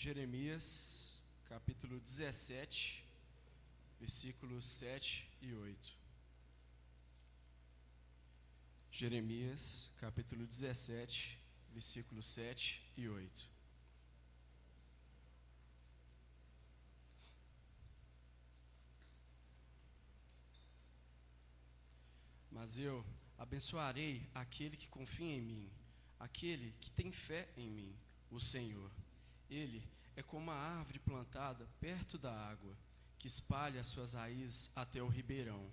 Jeremias, capítulo 17, versículos 7 e 8. Jeremias, capítulo 17, versículos 7 e 8. Mas eu abençoarei aquele que confia em mim, aquele que tem fé em mim, o Senhor. Ele é como a árvore plantada perto da água, que espalha as suas raízes até o ribeirão.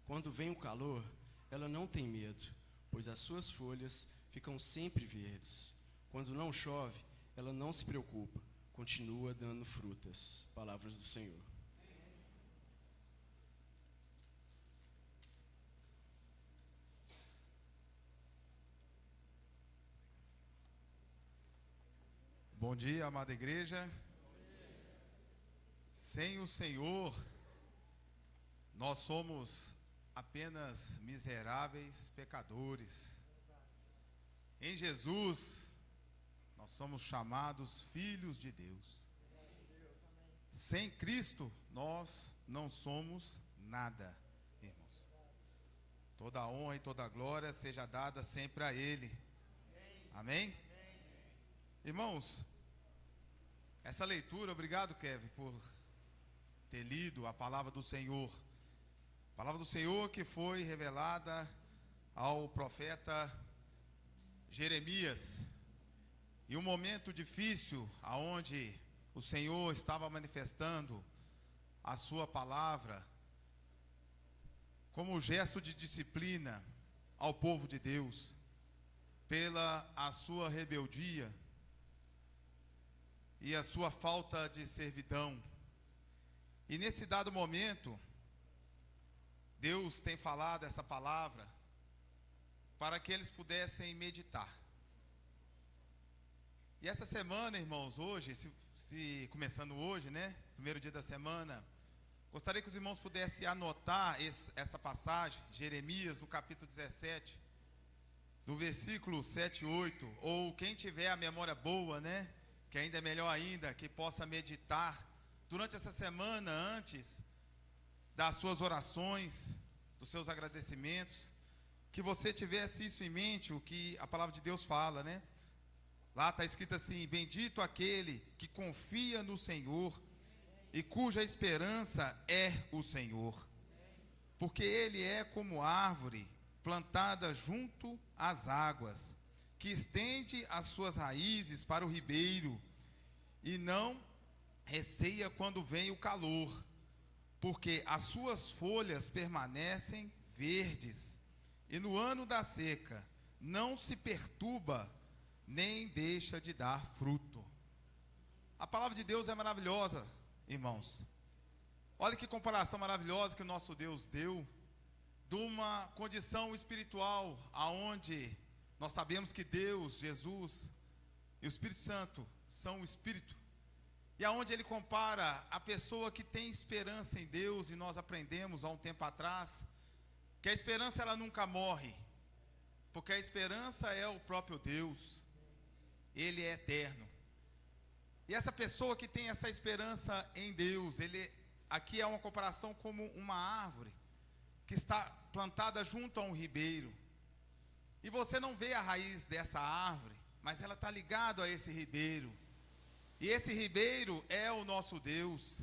Quando vem o calor, ela não tem medo, pois as suas folhas ficam sempre verdes. Quando não chove, ela não se preocupa, continua dando frutas. Palavras do Senhor. Bom dia, amada igreja. Sem o Senhor, nós somos apenas miseráveis pecadores. Em Jesus, nós somos chamados filhos de Deus. Sem Cristo, nós não somos nada, irmãos. Toda a honra e toda a glória seja dada sempre a Ele. Amém? Irmãos, essa leitura, obrigado, Kevin, por ter lido a palavra do Senhor. A palavra do Senhor que foi revelada ao profeta Jeremias. E um momento difícil, aonde o Senhor estava manifestando a sua palavra como gesto de disciplina ao povo de Deus, pela a sua rebeldia e a sua falta de servidão. E nesse dado momento, Deus tem falado essa palavra para que eles pudessem meditar. E essa semana, irmãos, hoje, começando hoje, né, primeiro dia da semana, gostaria que os irmãos pudessem anotar essa passagem, Jeremias, no capítulo 17, no versículo 7 e 8, ou quem tiver a memória boa, né, que ainda é melhor ainda, que possa meditar durante essa semana, antes das suas orações, dos seus agradecimentos, que você tivesse isso em mente, o que a palavra de Deus fala, né? Lá está escrito assim: bendito aquele que confia no Senhor e cuja esperança é o Senhor, porque ele é como árvore plantada junto às águas, que estende as suas raízes para o ribeiro e não receia quando vem o calor, porque as suas folhas permanecem verdes, e no ano da seca não se perturba, nem deixa de dar fruto. A palavra de Deus é maravilhosa, irmãos. Olha que comparação maravilhosa que o nosso Deus deu de uma condição espiritual, aonde nós sabemos que Deus, Jesus e o Espírito Santo são o Espírito, e aonde ele compara a pessoa que tem esperança em Deus. E nós aprendemos há um tempo atrás que a esperança ela nunca morre, porque a esperança é o próprio Deus, ele é eterno. E essa pessoa que tem essa esperança em Deus, aqui é uma comparação como uma árvore que está plantada junto a um ribeiro. E você não vê a raiz dessa árvore, mas ela está ligada a esse ribeiro. E esse ribeiro é o nosso Deus.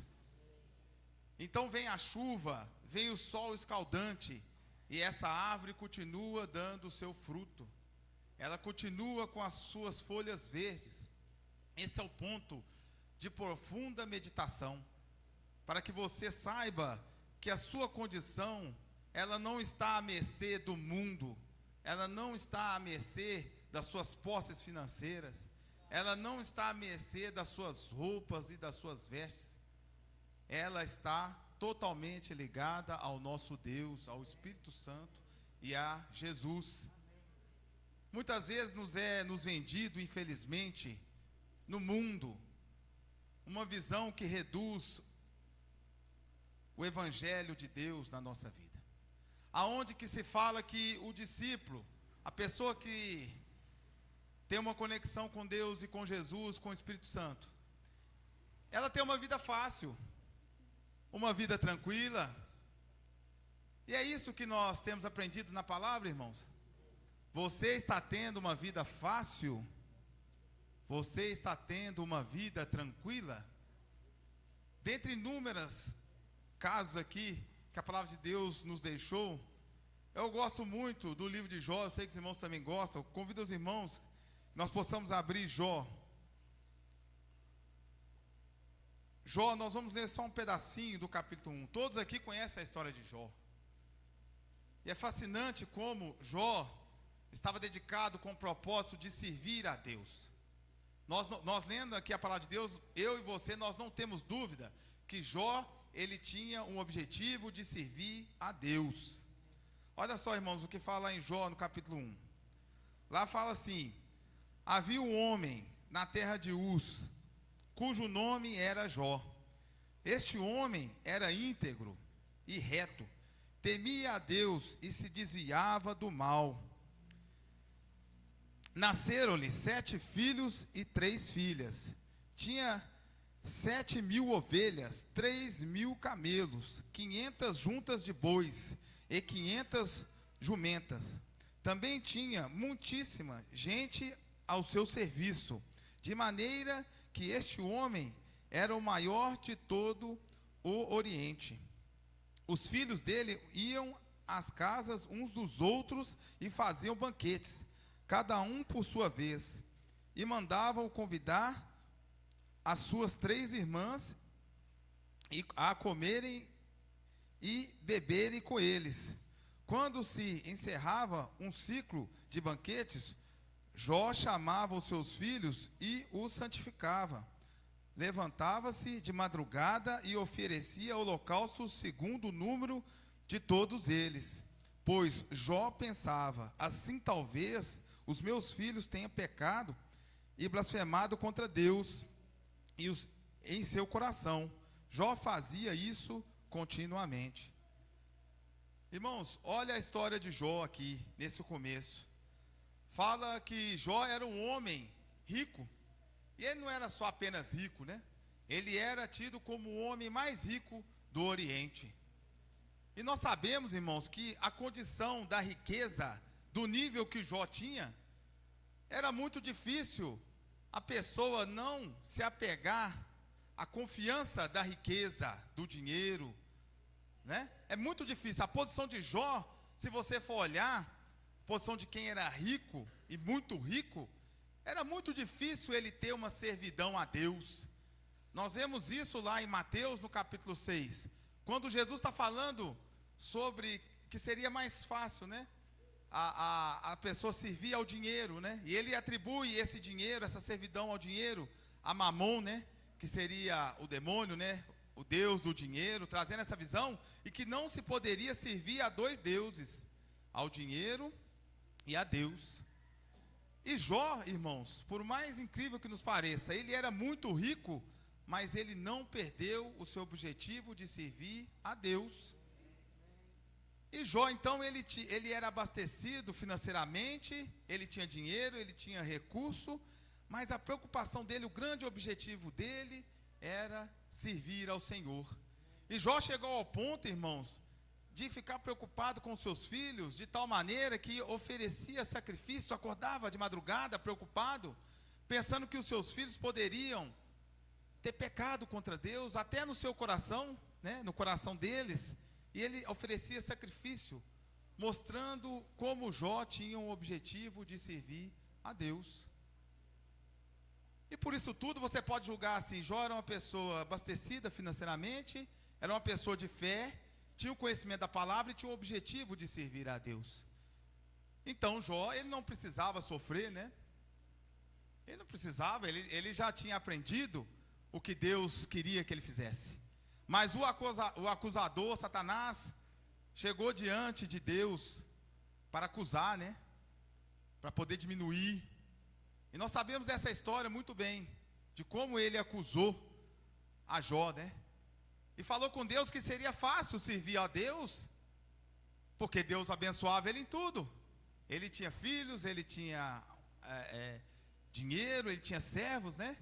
Então vem a chuva, vem o sol escaldante, e essa árvore continua dando o seu fruto. Ela continua com as suas folhas verdes. Esse é o ponto de profunda meditação, para que você saiba que a sua condição, ela não está à mercê do mundo, ela não está à mercê das suas posses financeiras, ela não está à mercê das suas roupas e das suas vestes. Ela está totalmente ligada ao nosso Deus, ao Espírito Santo e a Jesus. Muitas vezes nos vendido, infelizmente, no mundo, uma visão que reduz o Evangelho de Deus na nossa vida. Aonde que se fala que o discípulo, a pessoa que tem uma conexão com Deus e com Jesus, com o Espírito Santo, ela tem uma vida fácil, uma vida tranquila. E é isso que nós temos aprendido na palavra, irmãos. Você está tendo uma vida fácil? Você está tendo uma vida tranquila? Dentre inúmeros casos aqui que a palavra de Deus nos deixou, eu gosto muito do livro de Jó, eu sei que os irmãos também gostam. Eu convido os irmãos que nós possamos abrir Jó. Jó, nós vamos ler só um pedacinho do capítulo 1. Todos aqui conhecem a história de Jó. E é fascinante como Jó estava dedicado com o propósito de servir a Deus. Nós lendo aqui a palavra de Deus, eu e você, nós não temos dúvida que Jó, ele tinha um objetivo de servir a Deus. Olha só, irmãos, o que fala em Jó no capítulo 1. Lá fala assim: havia um homem na terra de Uz, cujo nome era Jó. Este homem era íntegro e reto, temia a Deus e se desviava do mal. Nasceram-lhe 7 filhos e 3 filhas. Tinha 7.000 ovelhas, 3.000 camelos, 500 juntas de bois e 500 jumentas. Também tinha muitíssima gente ao seu serviço, de maneira que este homem era o maior de todo o Oriente. Os filhos dele iam às casas uns dos outros e faziam banquetes, cada um por sua vez, e mandavam convidar as suas 3 irmãs a comerem e beberem com eles. Quando se encerrava um ciclo de banquetes, Jó chamava os seus filhos e os santificava. Levantava-se de madrugada e oferecia holocaustos segundo o número de todos eles. Pois Jó pensava: assim talvez os meus filhos tenham pecado e blasfemado contra Deus em seu coração. Jó fazia isso continuamente. Irmãos, olha a história de Jó aqui, nesse começo. Fala que Jó era um homem rico. E ele não era só apenas rico, né? Ele era tido como o homem mais rico do Oriente. E nós sabemos, irmãos, que a condição da riqueza, do nível que Jó tinha, era muito difícil a pessoa não se apegar à confiança da riqueza, do dinheiro, né? É muito difícil. A posição de Jó, se você for olhar, a posição de quem era rico e muito rico, era muito difícil ele ter uma servidão a Deus. Nós vemos isso lá em Mateus, no capítulo 6, quando Jesus está falando sobre que seria mais fácil, né? A pessoa servir ao dinheiro, né? E ele atribui esse dinheiro, essa servidão ao dinheiro, a Mamon, né? Que seria o demônio, né? O Deus do dinheiro, trazendo essa visão, e que não se poderia servir a 2 deuses, ao dinheiro e a Deus. E Jó, irmãos, por mais incrível que nos pareça, ele era muito rico, mas ele não perdeu o seu objetivo de servir a Deus. E Jó, então, ele era abastecido financeiramente, ele tinha dinheiro, ele tinha recurso, mas a preocupação dele, o grande objetivo dele, era servir ao Senhor. E Jó chegou ao ponto, irmãos, de ficar preocupado com seus filhos, de tal maneira que oferecia sacrifício, acordava de madrugada preocupado, pensando que os seus filhos poderiam ter pecado contra Deus, até no seu coração, né, no coração deles, e ele oferecia sacrifício, mostrando como Jó tinha um objetivo de servir a Deus. E por isso tudo você pode julgar assim: Jó era uma pessoa abastecida financeiramente, era uma pessoa de fé, tinha o conhecimento da palavra e tinha o objetivo de servir a Deus. Então Jó, ele não precisava sofrer, né? Ele não precisava, ele já tinha aprendido o que Deus queria que ele fizesse. Mas o acusador, Satanás, chegou diante de Deus para acusar, né? Para poder diminuir. E nós sabemos dessa história muito bem, de como ele acusou a Jó, né? E falou com Deus que seria fácil servir a Deus, porque Deus abençoava ele em tudo. Ele tinha filhos, ele tinha dinheiro, ele tinha servos, né?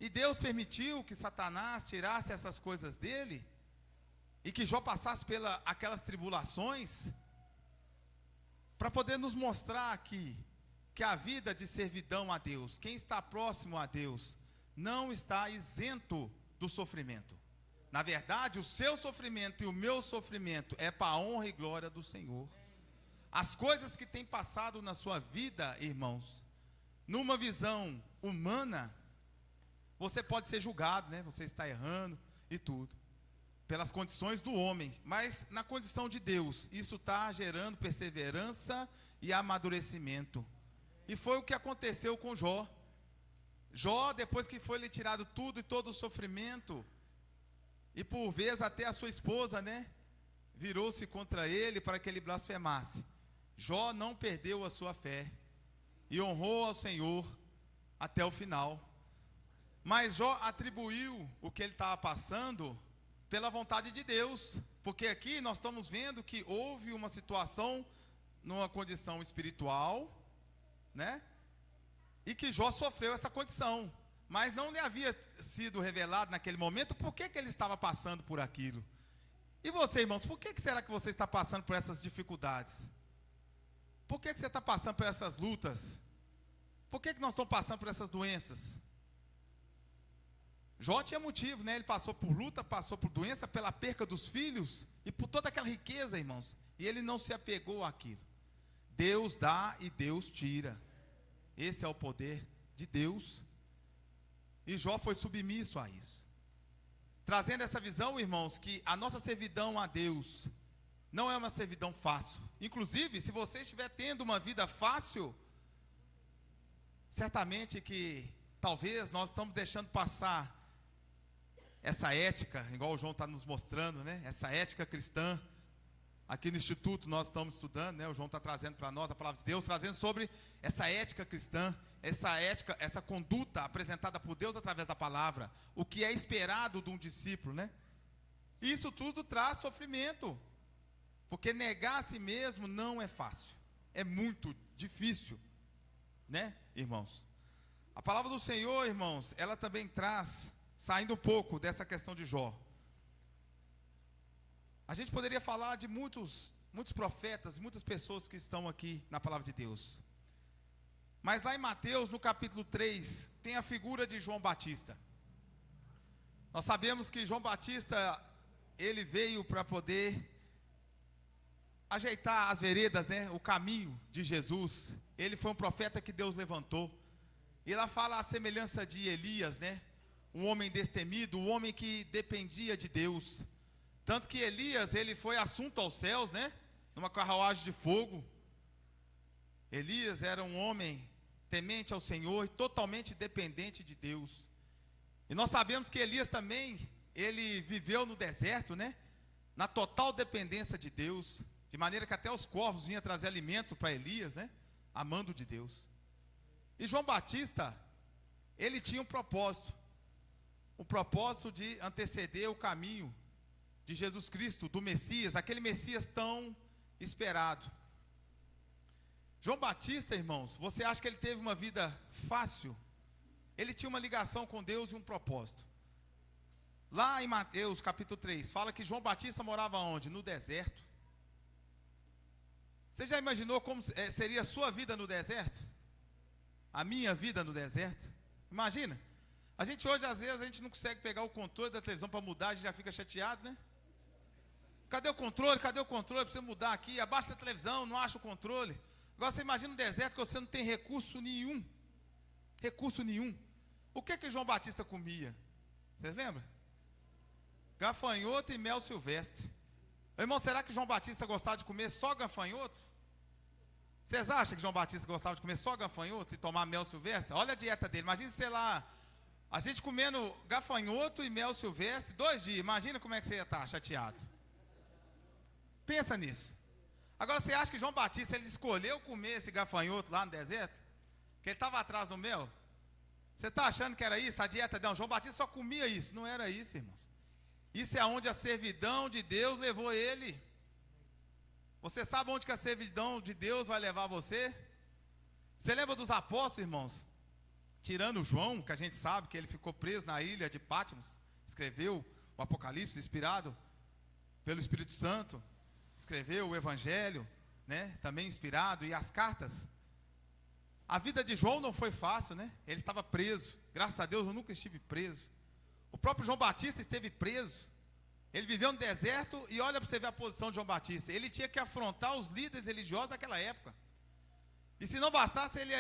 E Deus permitiu que Satanás tirasse essas coisas dele, e que Jó passasse pelas aquelas tribulações, para poder nos mostrar aqui, que a vida de servidão a Deus, quem está próximo a Deus, não está isento do sofrimento. Na verdade, o seu sofrimento e o meu sofrimento é para a honra e glória do Senhor. As coisas que têm passado na sua vida, irmãos, numa visão humana, você pode ser julgado, né? Você está errando e tudo, pelas condições do homem. Mas na condição de Deus, isso está gerando perseverança e amadurecimento. E foi o que aconteceu com Jó. Jó, depois que foi lhe tirado tudo e todo o sofrimento, e por vezes até a sua esposa, né, virou-se contra ele para que ele blasfemasse. Jó não perdeu a sua fé e honrou ao Senhor até o final. Mas Jó atribuiu o que ele estava passando pela vontade de Deus, porque aqui nós estamos vendo que houve uma situação numa condição espiritual, né? E que Jó sofreu essa condição, mas não lhe havia sido revelado naquele momento por que ele estava passando por aquilo. E você, irmãos, por que será que você está passando por essas dificuldades? Por que você está passando por essas lutas? Por que nós estamos passando por essas doenças? Jó tinha motivo, né? Ele passou por luta, passou por doença, pela perca dos filhos e por toda aquela riqueza, irmãos. E ele não se apegou àquilo. Deus dá e Deus tira. Esse é o poder de Deus. E Jó foi submisso a isso. Trazendo essa visão, irmãos, que a nossa servidão a Deus não é uma servidão fácil. Inclusive, se você estiver tendo uma vida fácil, certamente que talvez nós estamos deixando passar essa ética, igual o João está nos mostrando, né? Essa ética cristã. Aqui no Instituto nós estamos estudando, né? O João está trazendo para nós a palavra de Deus, trazendo sobre essa ética cristã, essa ética, essa conduta apresentada por Deus através da palavra, o que é esperado de um discípulo, né? Isso tudo traz sofrimento, porque negar a si mesmo não é fácil, é muito difícil, né, irmãos? A palavra do Senhor, irmãos, ela também traz, saindo um pouco dessa questão de Jó, a gente poderia falar de muitos profetas, muitas pessoas que estão aqui na palavra de Deus. Mas lá em Mateus, no capítulo 3, tem a figura de João Batista. Nós sabemos que João Batista, ele veio para poder ajeitar as veredas, né, o caminho de Jesus. Ele foi um profeta que Deus levantou. E ela fala a semelhança de Elias, né, um homem destemido, um homem que dependia de Deus. Tanto que Elias, ele foi assunto aos céus, né? Numa carruagem de fogo. Elias era um homem temente ao Senhor e totalmente dependente de Deus. E nós sabemos que Elias também, ele viveu no deserto, né? Na total dependência de Deus. De maneira que até os corvos vinham trazer alimento para Elias, né? Amando de Deus. E João Batista, ele tinha um propósito. O propósito de anteceder o caminho de Jesus Cristo, do Messias, aquele Messias tão esperado. João Batista, irmãos, você acha que ele teve uma vida fácil? Ele tinha uma ligação com Deus e um propósito. Lá em Mateus capítulo 3, fala que João Batista morava onde? No deserto. Você já imaginou como seria a sua vida no deserto? A minha vida no deserto? Imagina. A gente hoje, às vezes, a gente não consegue pegar o controle da televisão para mudar, a gente já fica chateado, né? Cadê o controle? Cadê o controle? Precisa mudar aqui. Abaixa a televisão, não acha o controle. Agora você imagina um deserto que você não tem recurso nenhum. Recurso nenhum. O que João Batista comia? Vocês lembram? Gafanhoto e mel silvestre. Irmão, será que João Batista gostava de comer só gafanhoto? Vocês acham que João Batista gostava de comer só gafanhoto e tomar mel silvestre? Olha a dieta dele. Imagina, sei lá, a gente comendo gafanhoto e mel silvestre 2 dias. Imagina como é que você ia estar chateado. Pensa nisso. Agora, você acha que João Batista, ele escolheu comer esse gafanhoto lá no deserto? Que ele estava atrás do mel? Você está achando que era isso? A dieta de João Batista só comia isso. Não era isso, irmãos. Isso é onde a servidão de Deus levou ele. Você sabe onde que a servidão de Deus vai levar você? Você lembra dos apóstolos, irmãos? tirando João, que a gente sabe que ele ficou preso na ilha de Patmos, escreveu o Apocalipse, inspirado pelo Espírito Santo, escreveu o Evangelho, né, também inspirado, e as cartas. A vida de João não foi fácil, né? Ele estava preso. Graças a Deus eu nunca estive preso. O próprio João Batista esteve preso. Ele viveu no deserto e olha para você ver a posição de João Batista. Ele tinha que afrontar os líderes religiosos daquela época. E se não bastasse, ele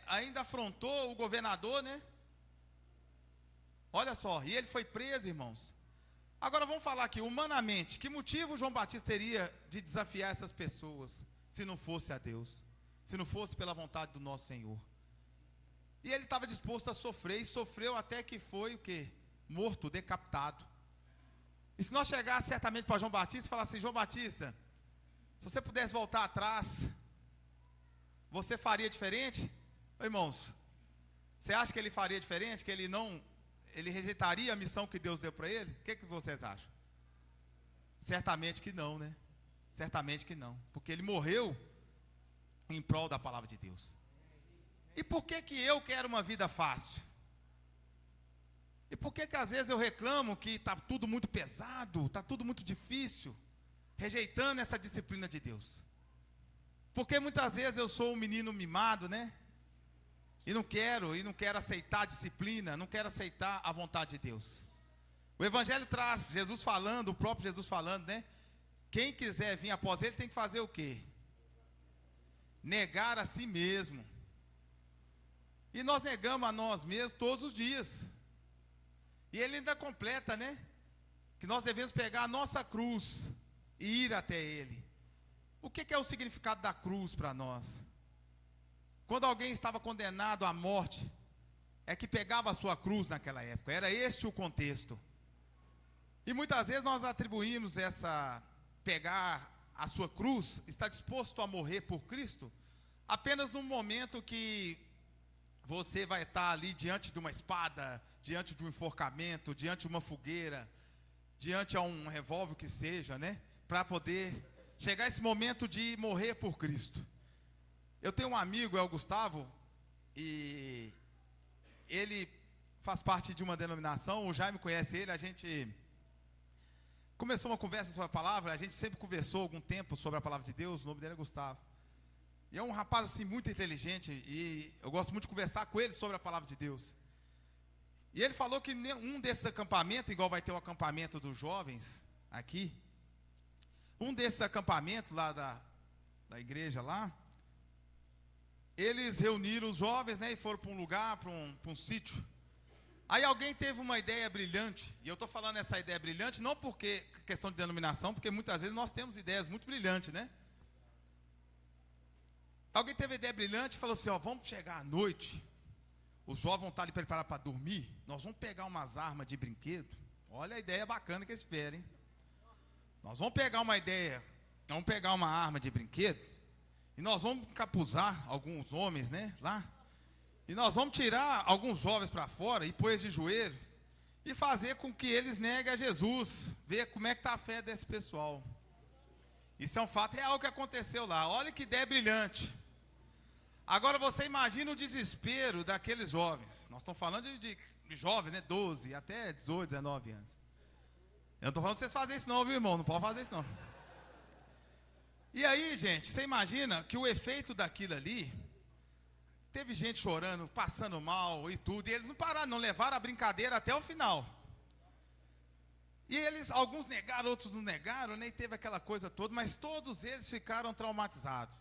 ainda afrontou o governador, né? Olha só, e ele foi preso, irmãos. Agora vamos falar aqui, humanamente, que motivo João Batista teria de desafiar essas pessoas, se não fosse a Deus, se não fosse pela vontade do nosso Senhor? E ele estava disposto a sofrer, e sofreu até que foi o quê? Morto, decapitado. E se nós chegarmos certamente para João Batista e falar assim: João Batista, se você pudesse voltar atrás, você faria diferente? Irmãos, você acha que ele faria diferente? Que ele rejeitaria a missão que Deus deu para ele? O que vocês acham? Certamente que não, né? Certamente que não. Porque ele morreu em prol da palavra de Deus. E por que eu quero uma vida fácil? E por que às vezes eu reclamo que está tudo muito pesado, está tudo muito difícil, rejeitando essa disciplina de Deus? Porque muitas vezes eu sou um menino mimado, né? E não quero aceitar a disciplina, não quero aceitar a vontade de Deus. O Evangelho traz Jesus falando, o próprio Jesus falando, né? Quem quiser vir após ele tem que fazer o quê? Negar a si mesmo. E nós negamos a nós mesmos todos os dias. E ele ainda completa, né? Que nós devemos pegar a nossa cruz e ir até ele. O que é o significado da cruz para nós? Quando alguém estava condenado à morte, é que pegava a sua cruz naquela época. Era este o contexto. E muitas vezes nós atribuímos pegar a sua cruz, estar disposto a morrer por Cristo, apenas no momento que você vai estar ali diante de uma espada, diante de um enforcamento, diante de uma fogueira, diante de um revólver que seja, né? Para poder chegar esse momento de morrer por Cristo. Eu tenho um amigo, é o Gustavo, e ele faz parte de uma denominação, o Jaime conhece ele, a gente começou uma conversa sobre a palavra, a gente sempre conversou algum tempo sobre a palavra de Deus, o nome dele é Gustavo. E é um rapaz assim muito inteligente, e eu gosto muito de conversar com ele sobre a palavra de Deus. E ele falou que um desses acampamentos, igual vai ter o acampamento dos jovens aqui, um desses acampamentos lá da igreja lá, eles reuniram os jovens, né, e foram para um lugar, para um sítio. Aí alguém teve uma ideia brilhante, e eu estou falando essa ideia brilhante não porque questão de denominação, porque muitas vezes nós temos ideias muito brilhantes, né? Alguém teve a ideia brilhante e falou assim: ó, vamos chegar à noite, os jovens vão estar ali preparados para dormir, nós vamos pegar umas armas de brinquedo. Olha a ideia bacana que eles tiveram, hein? Nós vamos pegar uma arma de brinquedo, e nós vamos encapuzar alguns homens, né, lá, e nós vamos tirar alguns jovens para fora e pôr eles de joelho, e fazer com que eles neguem a Jesus, ver como é que está a fé desse pessoal. Isso é um fato real que aconteceu lá. Olha que ideia brilhante. Agora você imagina o desespero daqueles jovens. Nós estamos falando de jovens, né? 12 até 18, 19 anos. Eu não estou falando para vocês fazerem isso não, viu, irmão? Não pode fazer isso não. E aí, gente, você imagina que o efeito daquilo ali, teve gente chorando, passando mal e tudo, e eles não pararam, não levaram a brincadeira até o final. E alguns negaram, outros não negaram, nem teve aquela coisa toda, mas todos eles ficaram traumatizados.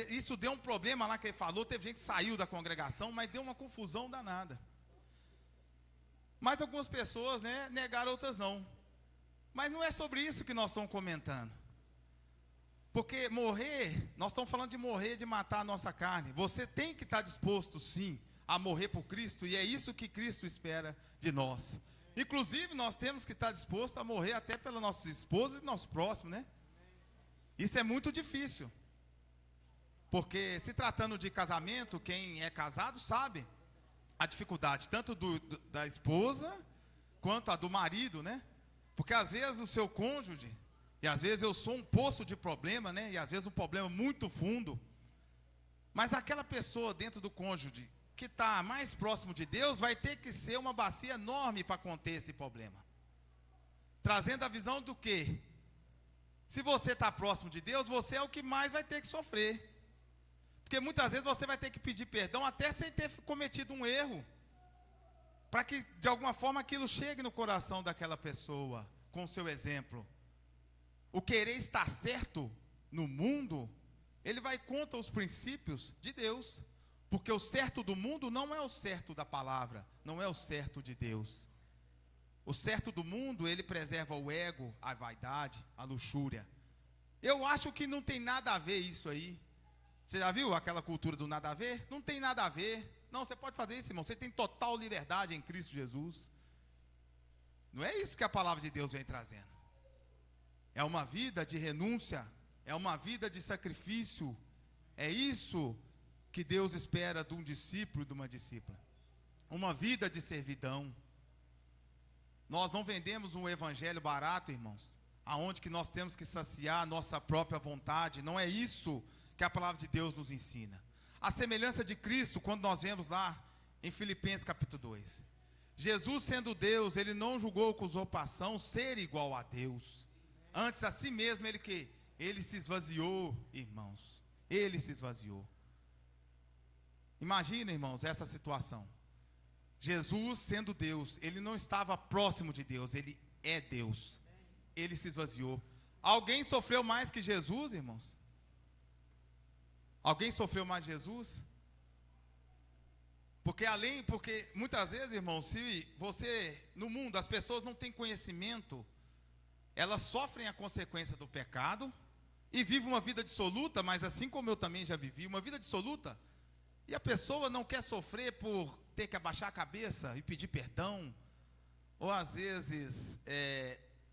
Isso deu um problema lá que ele falou, teve gente que saiu da congregação, mas deu uma confusão danada. Mas algumas pessoas, né, negaram, outras não. Mas não é sobre isso que nós estamos comentando. Porque morrer, nós estamos falando de morrer, de matar a nossa carne. Você tem que estar disposto, sim, a morrer por Cristo, e é isso que Cristo espera de nós. Inclusive, nós temos que estar disposto a morrer até pela nossa esposa e nosso próximo, né? Isso é muito difícil. Porque se tratando de casamento, quem é casado sabe a dificuldade, tanto da esposa, quanto a do marido, né? Porque às vezes o seu cônjuge, e às vezes eu sou um poço de problema, né? E às vezes um problema muito fundo. Mas aquela pessoa dentro do cônjuge, que está mais próximo de Deus vai ter que ser uma bacia enorme para conter esse problema. Trazendo a visão do quê? Se você está próximo de Deus, você é o que mais vai ter que sofrer. Porque muitas vezes você vai ter que pedir perdão até sem ter cometido um erro. Para que de alguma forma aquilo chegue no coração daquela pessoa, com o seu exemplo. O querer estar certo no mundo, ele vai contra os princípios de Deus. Porque o certo do mundo não é o certo da palavra, não é o certo de Deus. O certo do mundo, ele preserva o ego, a vaidade, a luxúria. Eu acho que não tem nada a ver isso aí. Você já viu aquela cultura do nada a ver? Não tem nada a ver. Não, você pode fazer isso, irmão. Você tem total liberdade em Cristo Jesus. Não é isso que a palavra de Deus vem trazendo. É uma vida de renúncia, é uma vida de sacrifício. É isso que Deus espera de um discípulo e de uma discípula. Uma vida de servidão. Nós não vendemos um evangelho barato, irmãos, aonde que nós temos que saciar a nossa própria vontade. Não é isso que a palavra de Deus nos ensina. A semelhança de Cristo, quando nós vemos lá em Filipenses capítulo 2. Jesus, sendo Deus, ele não julgou com usurpação ser igual a Deus. Antes, a si mesmo, ele se esvaziou, irmãos. Ele se esvaziou. Imagina, irmãos, essa situação. Jesus, sendo Deus, ele não estava próximo de Deus, ele é Deus. Ele se esvaziou. Alguém sofreu mais que Jesus, irmãos? Alguém sofreu mais que Jesus? Porque muitas vezes, irmãos, se você, no mundo, as pessoas não têm conhecimento, elas sofrem a consequência do pecado e vivem uma vida dissoluta, mas assim como eu também já vivi, uma vida dissoluta. E a pessoa não quer sofrer por ter que abaixar a cabeça e pedir perdão, ou às vezes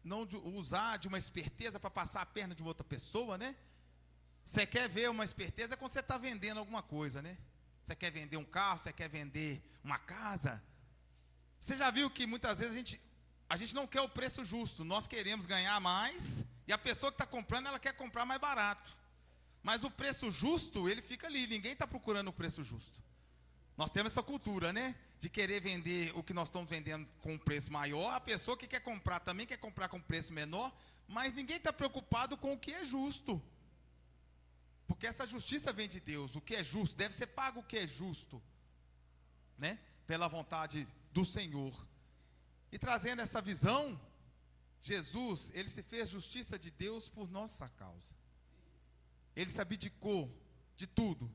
não usar de uma esperteza para passar a perna de uma outra pessoa, né? Você quer ver uma esperteza quando você está vendendo alguma coisa, né? Você quer vender um carro, você quer vender uma casa. Você já viu que muitas vezes a gente não quer o preço justo, nós queremos ganhar mais, e a pessoa que está comprando, ela quer comprar mais barato. Mas o preço justo, ele fica ali, ninguém está procurando o preço justo. Nós temos essa cultura, né? De querer vender o que nós estamos vendendo com um preço maior, a pessoa que quer comprar também quer comprar com preço menor, mas ninguém está preocupado com o que é justo. Porque essa justiça vem de Deus, o que é justo, deve ser pago o que é justo, né? Pela vontade do Senhor. E trazendo essa visão, Jesus, ele se fez justiça de Deus por nossa causa. Ele se abdicou de tudo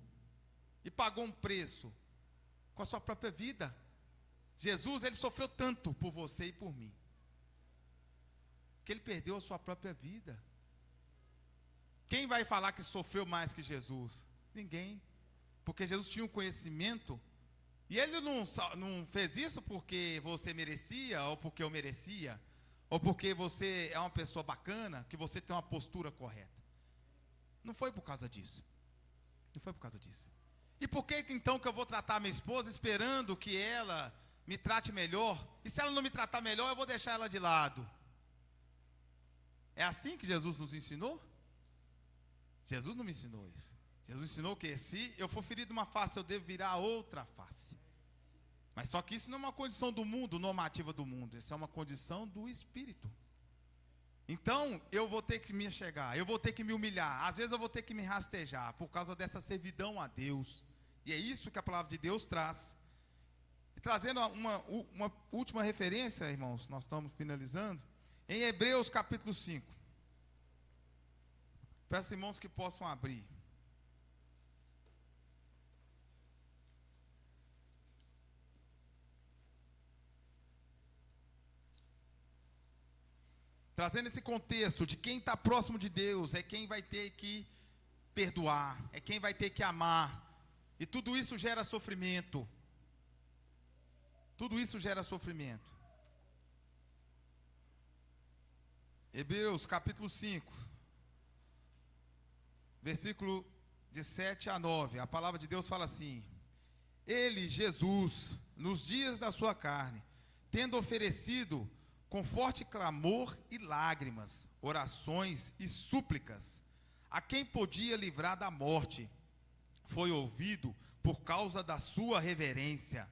e pagou um preço com a sua própria vida. Jesus, ele sofreu tanto por você e por mim, que ele perdeu a sua própria vida. Quem vai falar que sofreu mais que Jesus? Ninguém. Porque Jesus tinha um conhecimento, e ele não fez isso porque você merecia, ou porque eu merecia, ou porque você é uma pessoa bacana, que você tem uma postura correta. Não foi por causa disso. Não foi por causa disso. E por que então que eu vou tratar minha esposa esperando que ela me trate melhor? E se ela não me tratar melhor, eu vou deixar ela de lado? É assim que Jesus nos ensinou? Jesus não me ensinou isso. Jesus ensinou que se eu for ferido uma face, eu devo virar a outra face. Mas só que isso não é uma condição do mundo, normativa do mundo. Isso é uma condição do Espírito. Então, eu vou ter que me achegar, eu vou ter que me humilhar, às vezes eu vou ter que me rastejar, por causa dessa servidão a Deus. E é isso que a palavra de Deus traz. E trazendo uma última referência, irmãos, nós estamos finalizando, em Hebreus capítulo 5. Peço, irmãos, que possam abrir. Trazendo esse contexto de quem está próximo de Deus, é quem vai ter que perdoar, é quem vai ter que amar. E tudo isso gera sofrimento. Tudo isso gera sofrimento. Hebreus capítulo 5, versículo de 7 a 9. A palavra de Deus fala assim: Ele, Jesus, nos dias da sua carne, tendo oferecido com forte clamor e lágrimas, orações e súplicas, a quem podia livrar da morte, foi ouvido por causa da sua reverência.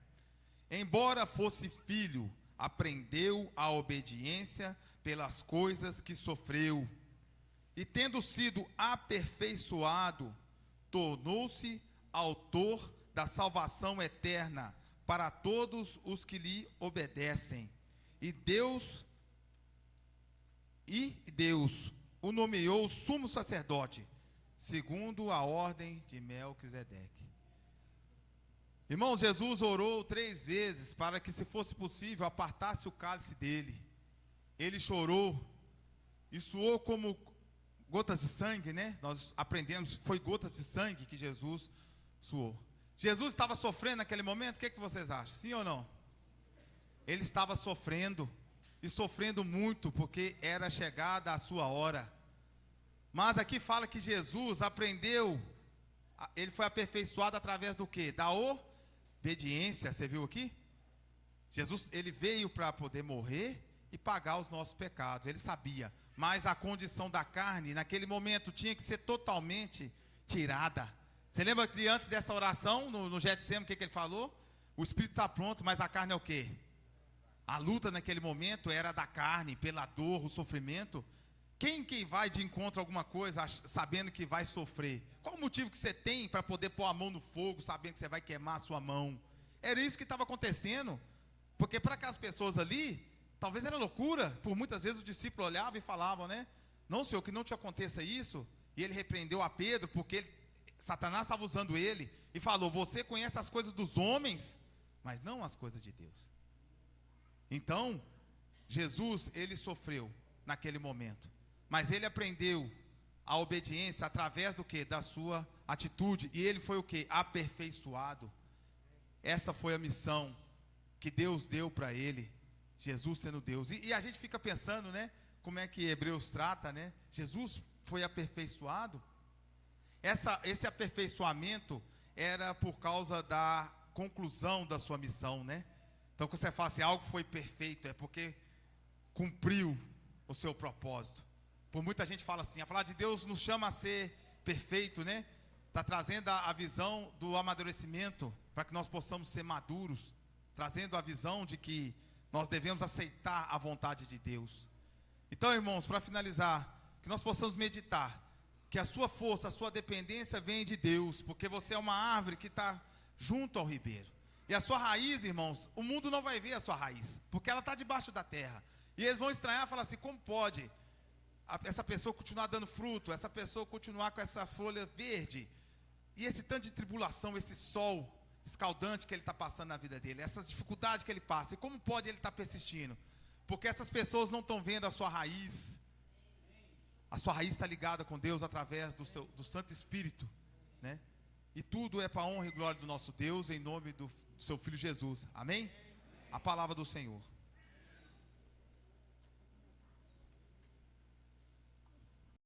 Embora fosse filho, aprendeu a obediência pelas coisas que sofreu. E tendo sido aperfeiçoado, tornou-se autor da salvação eterna para todos os que lhe obedecem. E Deus o nomeou sumo sacerdote, segundo a ordem de Melquisedeque. Irmãos, Jesus orou 3 vezes para que, se fosse possível, apartasse o cálice dele. Ele chorou e suou como gotas de sangue, né? Nós aprendemos, foi gotas de sangue que Jesus suou. Jesus estava sofrendo naquele momento? O que vocês acham? Sim ou não? Ele estava sofrendo, e sofrendo muito, porque era chegada a sua hora. Mas aqui fala que Jesus aprendeu, ele foi aperfeiçoado através do quê? Da obediência. Você viu aqui? Jesus, ele veio para poder morrer e pagar os nossos pecados, ele sabia. Mas a condição da carne, naquele momento, tinha que ser totalmente tirada. Você lembra que antes dessa oração, no Getsemane, o que ele falou? O espírito está pronto, mas a carne é o quê? A luta naquele momento era da carne, pela dor, o sofrimento. Quem vai de encontro a alguma coisa sabendo que vai sofrer? Qual o motivo que você tem para poder pôr a mão no fogo, sabendo que você vai queimar a sua mão? Era isso que estava acontecendo. Porque para aquelas pessoas ali, talvez era loucura. Por muitas vezes os discípulos olhavam e falavam, né? Não, Senhor, que não te aconteça isso. E ele repreendeu a Pedro, porque Satanás estava usando ele. E falou, você conhece as coisas dos homens, mas não as coisas de Deus. Então, Jesus, ele sofreu naquele momento. Mas ele aprendeu a obediência através do quê? Da sua atitude. E ele foi o quê? Aperfeiçoado. Essa foi a missão que Deus deu para ele. Jesus sendo Deus. E a gente fica pensando, né? Como é que Hebreus trata, né? Jesus foi aperfeiçoado. Esse aperfeiçoamento era por causa da conclusão da sua missão, né? Então, quando você fala assim, algo foi perfeito, é porque cumpriu o seu propósito. Por muita gente fala assim, a palavra de Deus nos chama a ser perfeito, né? Está trazendo a visão do amadurecimento, para que nós possamos ser maduros, trazendo a visão de que nós devemos aceitar a vontade de Deus. Então, irmãos, para finalizar, que nós possamos meditar, que a sua força, a sua dependência vem de Deus, porque você é uma árvore que está junto ao ribeiro. E a sua raiz, irmãos, o mundo não vai ver a sua raiz, porque ela está debaixo da terra. E eles vão estranhar e falar assim, como pode essa pessoa continuar dando fruto, essa pessoa continuar com essa folha verde, e esse tanto de tribulação, esse sol escaldante que ele está passando na vida dele, essas dificuldades que ele passa, e como pode ele estar persistindo? Porque essas pessoas não estão vendo a sua raiz. A sua raiz está ligada com Deus através do Santo Espírito, né? E tudo é para a honra e glória do nosso Deus, em nome do seu Filho Jesus. Amém? A palavra do Senhor.